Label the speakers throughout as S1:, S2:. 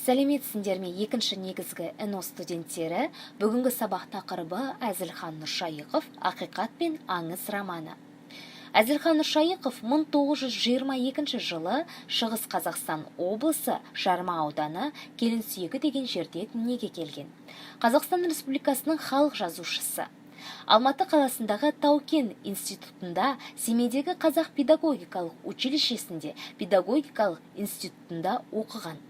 S1: Сәлеметсіңдер ме? Екінші негізгі НО студенттері. Бүгінгі сабақ тақырыбы Әзілхан Нұршайықов «Ақиқат пен аңыз» романы. Әзілхан Нұршайықов 1922 жылы Шығыс Қазақстан облысы Жарма ауданы Келінсүйегі деген жерде дүниеге келген. Қазақстан Республикасының халық жазушысы. Алматы қаласындағы Тау-Кен институтында, Семейдегі Қазақ педагогикалық училищесінде педагогикалық институтында оқыған.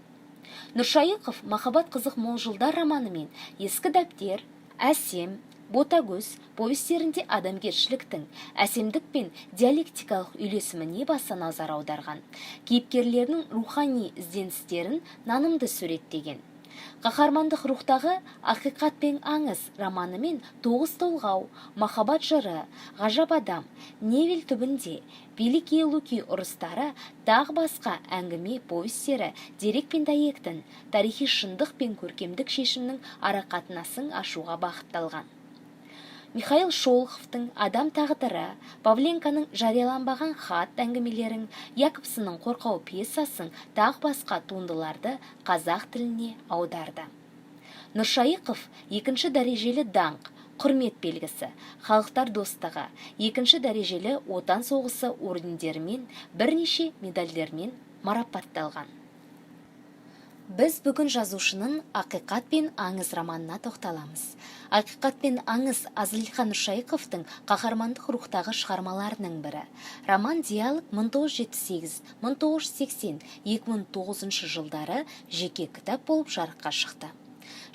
S1: Нұршайықов «Махаббат қызық мол жылдар» романымен «Ескі дәптер», «Әсем», «Ботагөз» повестерінде адамгершіліктің, әсемдік пен диалектикалық үйлесіміне баса назар аударған. Кейіпкерлерінің рухани ізденістерін нанымды суреттеген. Қаһармандық рухтағы «Ақиқат пен аңыз» романымен «Тоғыз толғау», «Махаббат жыры», «Ғажап адам», «Невель түбінде», «Великие Луки» ұрыстары, тағы басқа әңгіме повестері дерек пен дәйектің, тарихи шындық пен көркемдік шешімнің арақатынасын ашуға бағытталған. Михаил Шолоховтың «Адам тағдыры», Павленканың «Жарияланбаған хат» әңгімелерін, Якобсонның «Қорқау» пьесасын, тағы басқа туындыларды қазақ тіліне аударды. Нұршайықов екінші дәрежелі даңқ, құрмет белгісі, халықтар достығы, екінші дәрежелі отан соғысы ордендерімен, бірнеше медальдермен марапатталған. Біз бүгін жазушының «Ақиқат пен аңыз» романына тоқталамыз. «Ақиқат пен аңыз» Әзілхан Нұршайықовтың қаһармандық рухтағы шығармаларының бірі. Роман диалог 1978, 1980, 2009 жылдары жеке кітап болып жарыққа шықты.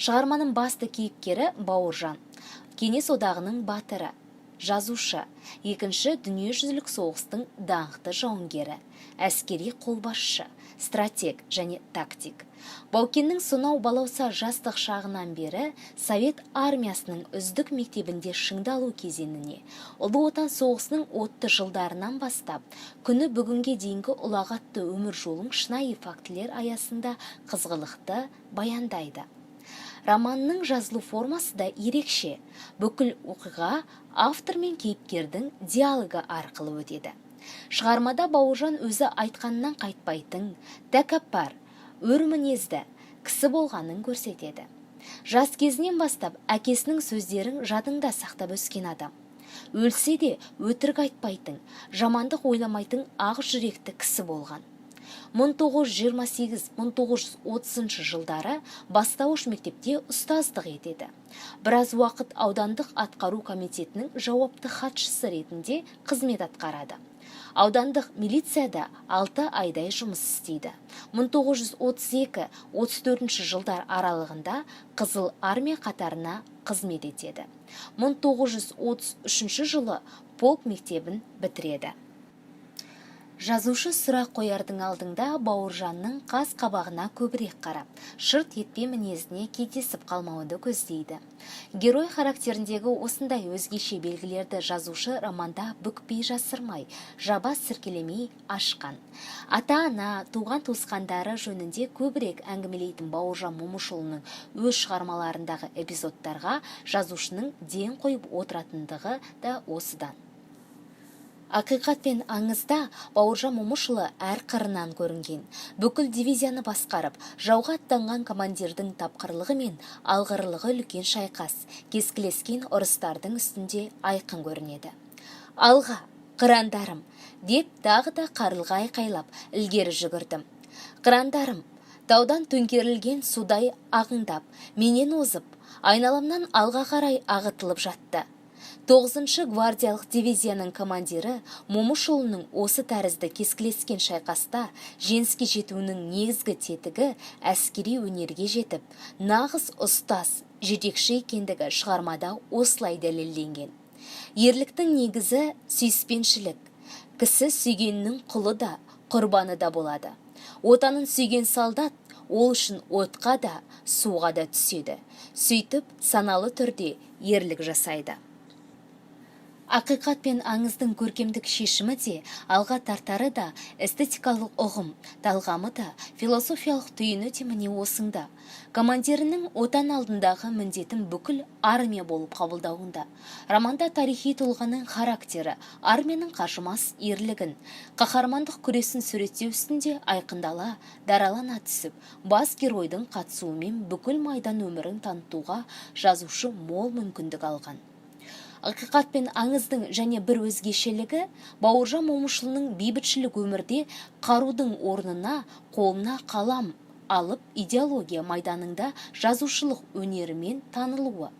S1: Шығарманың басты кейіпкері Бауыржан, Кеңес одағының батыры, жазушы, екінші дүниежүзілік соғыстың даңқты жауынгері, әскери қолбасшы, стратег және тактик. Баукеннің сонау балауса жастық шағынан бері Совет армиясының үздік мектебінде шыңдалу кезеңіне, Ұлы Отан соғысының отты жылдарынан бастап, күні бүгінге дейінгі ұлағатты өмір жолын шынайы фактілер аясында қызғылықты баяндайды. Романның жазылу формасы да ерекше. Бүкіл оқиға автор мен кейіпкердің диалогы арқылы өтеді. Шығармада Бауыржан өзі айтқанынан қайтпайтын, тәкаппар, өр мінезді кісі болғанын көрсетеді. Жас кезінен бастап әкесінің сөздерін жадыңда сақтап өскен адам. Өлсе де өтірік айтпайтын, жамандық ойламайтын ақ жүректі кісі болған. 1928-1930 жылдары бастауыш мектепте ұстаздық етеді. Біраз уақыт аудандық атқару комитетінің жауапты хатшысы ретінде қызмет атқарады. Аудандық милицияда 6 айдай жұмыс істейді. 1932-34 жылдар аралығында Қызыл армия қатарына қызмет етеді. 1933 жылы полк мектебін бітіреді. Жазушы сұрақ қоярдың алдыңда Бауыржанның қас қабағына көбірек қарап, шырт етпе мінезіне кетесіп қалмауды көздейді. Герой характеріндегі осындай өзгеше белгілерді жазушы романда бүкпей жасырмай, жаба сіркелемей ашқан. Ата-ана, туған туысқандары жөнінде көбірек әңгімелейтін Бауыржан Момышұлының өз шығармаларындағы эпизодтарға жазушының ден қойып отыратындығы да осыдан. «Ақиқат пен аңызда» Бауыржан Момышұлы әр қырынан көрінген. Бүкіл дивизияны басқарып, жауға аттанған командирдің тапқырлығы мен алғырлығы үлкен шайқас, кескілескен ұрыстардың үстінде айқын көрінеді. «Алға, қырандарым!» деп тағы да қарылға айқайлап, ілгері жүгірдім. «Қырандарым!» таудан төңкерілген судай ағыңдап, менен озып, айналамнан алға қарай ағытылып жатты. 9-шы гвардиялық дивизияның командирі Момышұлының осы тәрізді кескілескен шайқаста жеңіске жетуінің негізгі тетігі әскери өнерге жетіп, нағыз ұстаз, жетекші екендігі шығармада осылай дәлелденген. Ерліктің негізі сүйіспеншілік. Кісі сүйгенінің құлы да, құрбаны да болады. Отанын сүйген солдат ол үшін отқа да, суға да түседі. Сөйтіп, саналы түрде ерлік жасайды. Ақиқат пен аңыздың көркемдік шешімі де, алға тартары да, эстетикалық ұғым, талғамы да, философиялық түйіні де міне осында. Командирінің отан алдындағы міндетін бүкіл армия болып қабылдауында. Романда тарихи тұлғаның характері, армияның қажымас ерлігін, қаһармандық күресін суреттеу үстінде айқындала, даралана түсіп, бас геройдың қатысуымен бүкіл майдан өмірін танытуға жазушы мол мүмкіндік алған. Ақиқат пен аңыздың және бір өзгешелігі Бауыржан Момышұлының бейбітшілік өмірде қарудың орнына қолына қалам алып идеология майданында жазушылық өнерімен танылуы.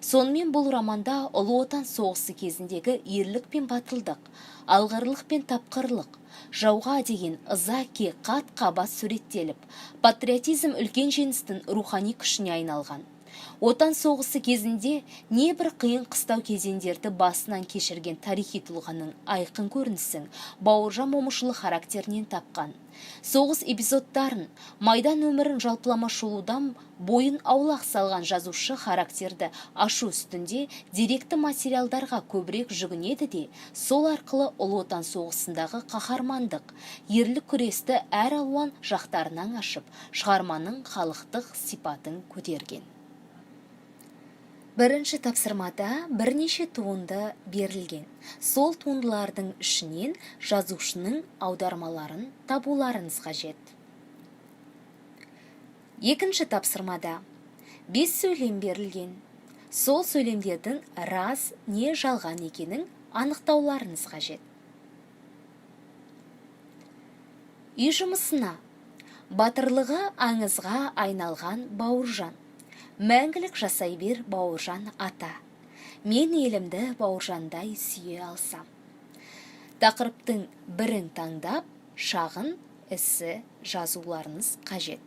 S1: Сонымен бұл романда Ұлы Отан соғысы кезіндегі ерлік пен батылдық, алғырлық пен тапқырлық, жауға деген ыза қат-қабат суреттеліп, патриотизм үлкен жеңістің рухани күшіне айналған. Отан соғысы кезінде небір қиын қыстау кезеңдерді басынан кешірген тарихи тұлғаның айқын көрінісін Бауыржан Момышұлы характерінен тапқан. Соғыс эпизодтарын, майдан өмірін жалпылама шолудан бойын аулақ салған жазушы характерді ашу үстінде деректі материалдарға көбірек жүгінеді де, сол арқылы Ұлы Отан соғысындағы қаһармандық, ерлік күресті әр алуан жақтарынан ашып, шығарманың халықтық сипатын көтерген. Бірінші тапсырмада бірнеше туынды берілген. Сол туындылардың ішінен жазушының аудармаларын табуларыңыз қажет. Екінші тапсырмада 5 сөйлем берілген. Сол сөйлемдердің рас не жалған екенін анықтауларыңыз қажет. Үй жұмысына батырлығы аңызға айналған Бауыржан. Мәңгілік жасай бер Бауыржан ата. Мен елімді Бауыржандай сүйе алсам. Тақырыптың бірін таңдап, шағын эссе жазуларыңыз қажет.